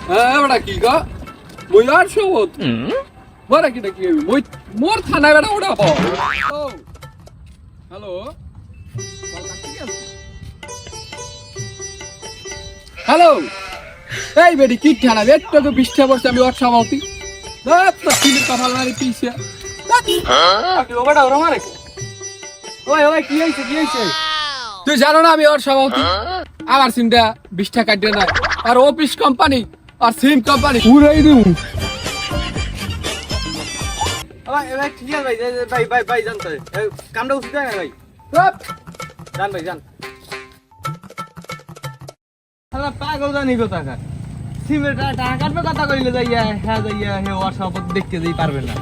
হ্যাঁ বেটা কি গো মই আর সবত বড় কি নাকি মই মোর থানায় বেটা ওটা পাও হ্যালো হ্যালো এই বেটি কি থানা একটু তো বৃষ্টি পড়ছে আমি ওর সভাপতি তো তিনের কপাল মারি পিছে কি ওটা ওরা মারে ওই ওই কি হইছে তুই জানো না আমি ওর সভাপতি আমার সিমটা 20 টাকা কাটে না আর অফিস কোম্পানি আর সিম কোম্পানি উড়াই দিউ ভাই ভাই ঠিক আছে ভাই ভাই ভাই জানতে কামটা উচিত না ভাই জান ভাই জান আরে পাগল জানি কথা কা সিমের টাকা কাটবে কথা কইলে যাইয়া হ্যাঁ যাইয়া হে ওর সভাপতি দেখতে যাই পারবে না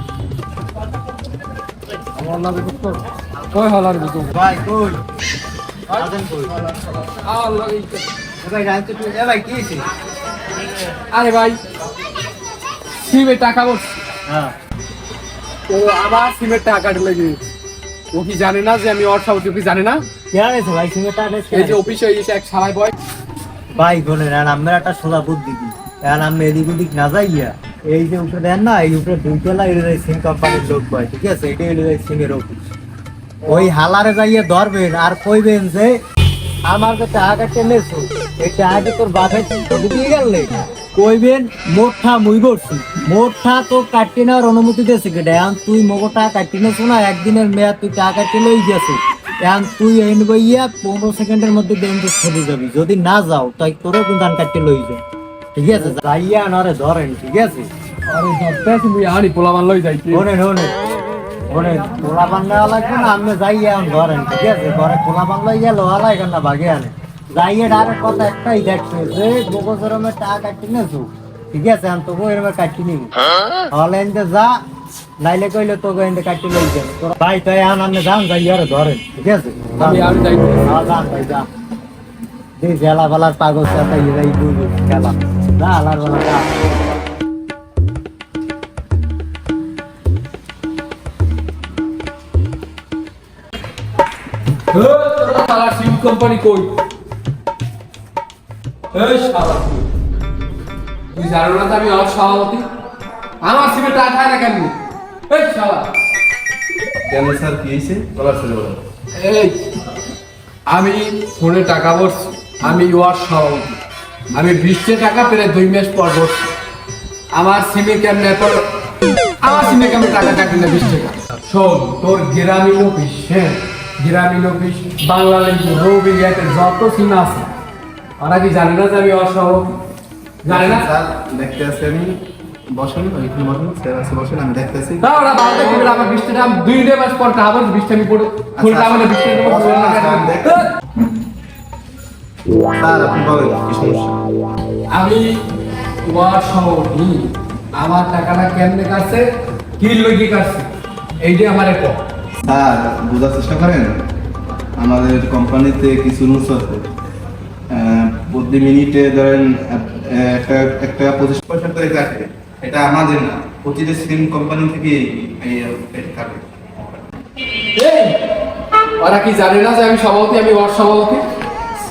আমার লাগে তো কই হলার বুঝো ভাই কই আদেন কই আল্লাহ ভাই জানতে তুই ভাই কি হইছে আরে ভাই সিমে টাকা বস হ্যাঁ তো আবার সিমের টাকা কাটে লাগে ও কি জানে না যে আমি ওর সভাপতি কি জানে না কেন হইছে ভাই সিমের টাকা এই যে অফিসে এসে এক সালাই বয় ভাই বলেন আর আমরা একটা সোজা বুদ্ধি দিই আর আমরা এদিক ওদিক না যাইয়া এই যে উপরে দেন না এই উপরে দুইতলা এটা সিম কোম্পানির লোক পায় ঠিক আছে এটা হলো সিমের অফিস ওই হালারে যাইয়া ধরবেন আর কইবেন যে আমার কাছে টাকা টেনেছো এই টাকা তোর বাপের দিয়ে গেলে কইবেন মোটটা মুই করছি মোটটা তো কাটি নেওয়ার অনুমতি দিয়েছে কেটে এখন তুই মোগটা কাটি নেছো না একদিনের মেয়াদ তুই টাকা কাটি লই গেছো এখন তুই এই বইয়া 15 সেকেন্ডের মধ্যে বেঞ্চে চলে যাবি যদি না যাও তাই তোরও কিন্তু ধান কাটতে লই যায় ঠিক আছে যাইয়া নরে ধরেন ঠিক আছে আরে ধরতে তুমি আনি পোলামান লই যাইছি শোনেন পোলা বান্ধা লাগবে না আমি যাইয়া এখন ধরেন ঠিক আছে ঘরে পোলা বান্ধা গেল ওলা এখানে ভাগে আনে যাইয়া ডাইরেক্ট কথা একটাই দেখছে যে গোগজরমে টাকা কাটি নেছো ঠিক আছে এখন তোকে এরকম কাটি নিবি হলে এনতে যা নাইলে কইলে তোকে এনতে কাটি লই যাবে তোর ভাই তাই এখন আপনি যান যাইয়া ধরেন ঠিক আছে আমি যাই যান ভাই যা এই জেলা বালার পাগল সাথে এই দুই খেলা যা আলার বালা যা শালা সিম কোম্পানি কই এই শালা তুই জানো না আমি ওর সভাপতি আমার সিমে টাকা খায় না কেন এই শালা কেন স্যার কি হয়েছে বলার ছিল বলো এই আমি ফোনে টাকা বসছি আমি ওর সভাপতি আমি 20 টাকা প্রায় 2 মাস পর বসছি আমার সিমে কেমনে আমার সিমে কেমন টাকা কাটবে না 20 টাকা শোন তোর গ্রামীণ অফিস হ্যাঁ গ্রামীণ অফিস বাংলাদেশ রবি গেটের যত সীমা আছে ওরা কি জানে না যে আমি ওর সভাপতি জানে না স্যার দেখতে আসছি আমি বসেন ওইখানে বসেন স্যার আছে বসেন আমি দেখতে আসছি না ওরা ভালো দেখবে আমার 20 টাকা 2 মাস পর টাকা বল 20 টাকা পড়ে ফুল টাকা মানে 20 টাকা স্যার আপনি বলেন কি সমস্যা আমি তোমার সভাপতি আমার টাকাটা কেমনে কাটছে কি লইকে কাটছে এইটা আমার একটা স্যার বোঝার চেষ্টা করেন আমাদের কোম্পানিতে কিছু রুলস আছে প্রতি মিনিটে ধরেন একটা 25 পয়সা করে কাটে এটা আমাদের না প্রতিটা সিম কোম্পানি থেকে এই কাটে এই ওরা কি জানে না যে আমি সভাপতি আমি ওর সভাপতি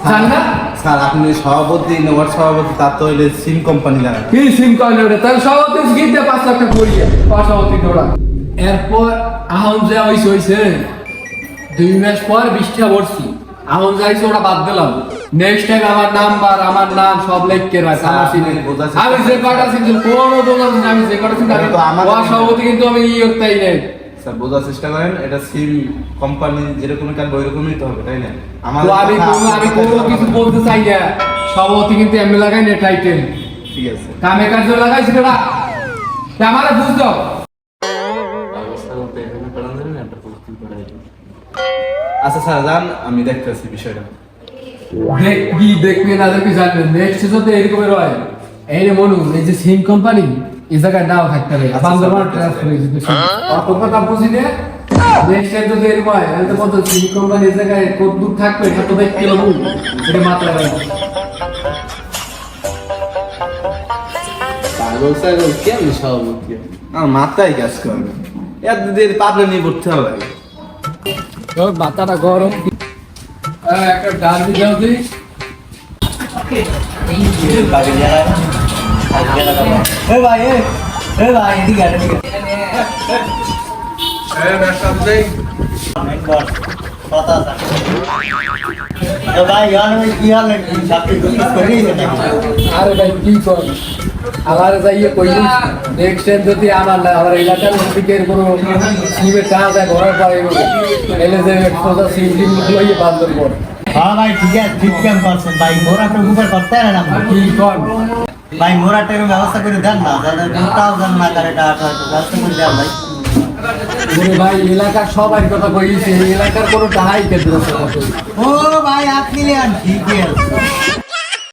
জান না স্যার আপনি সভাপতি ওয়ার্ড সভাপতি তার তো হইলে সিম কোম্পানি জানেন কি সিম কয়না ওটা তার সভাপতি গিয়ে 5 লাখ টাকা করিয়া ওর সভাপতি ওরা এরপর আহম যে হইছে 2 মাস পর 20 টাকা ভরছি আহম যাইছে ওরা বাদ দিলাম নেক্সট টাইম আমার নাম্বার আমার নাম সব লিখকে রাখ আমার সিমে আমি যে কটা সিম কোনো বললাম না আমি যে কটা সিম আমি ওর সভাপতি কিন্তু আমি ইয়তাই নাই স্যার বোঝার চেষ্টা করেন এটা সিম কোম্পানি যেরকম কাটবে ওইরকমই তো হবে তাই না তো আমি কোনো কিছু বলতে চাই না সভাপতি কিন্তু এমনি লাগাই না টাইটেল ঠিক আছে কামে কাজ লাগাইছি না আমারে বুঝ দাও আচ্ছা স্যার যান আমি দেখতেছি বিষয়টা দেখবি না দেখবি জানবেন নেক্সট যদি এরকম হয় এই রে মনু এই যে সিম কোম্পানি এই জায়গায় নাও থাকতে হবে বান্দরবান ট্রান্সফার হয়ে যেতে অত কথা বুঝি না নেক্সট টাইম যদি এরকম হয় তাহলে কত সিম কোম্পানি এই জায়গায় কত দূর থাকবে এটা তো দেখতে হবে এটা মাথায় রাখবে পাগল স্যার কেমন সভাপতি আমার মাথায় কাজ করবে এত দেরি পাবলে নিয়ে পড়তে হবে তোর মাথাটা গরম একটা ডাল দিয়ে দাও দিই এই যে বাড়ি যারা এ ভাই এ ভাই এদিকে আয়, এদিকে কথা আছে এ ভাই ইয়ার ওই কি হাল নাকি চাকরি করে আরে ভাই কি কর আমার যাইয়ে কইলি নেক্সট টাইম যদি আমার এলাকার দিকের কোনো সিমের টাকা যায় ঘরের পরে এলে যে সোজা সিম টিম লইয়ে বান্ধব কর হ্যাঁ ভাই ঠিক আছে ঠিক কাম করছেন ভাই মোরাটা উপর করতে পারেন না কি কর ভাই মোরাটা এর ব্যবস্থা করে দেন না যাদের কোনটাও দেন না করে টাকা ব্যবস্থা করে দেন ভাই ওরে ভাই এলাকার সবাই কথা কইছি এলাকার কোনো টাকাই পেতে না ও ভাই আপনি নেন ঠিক আছে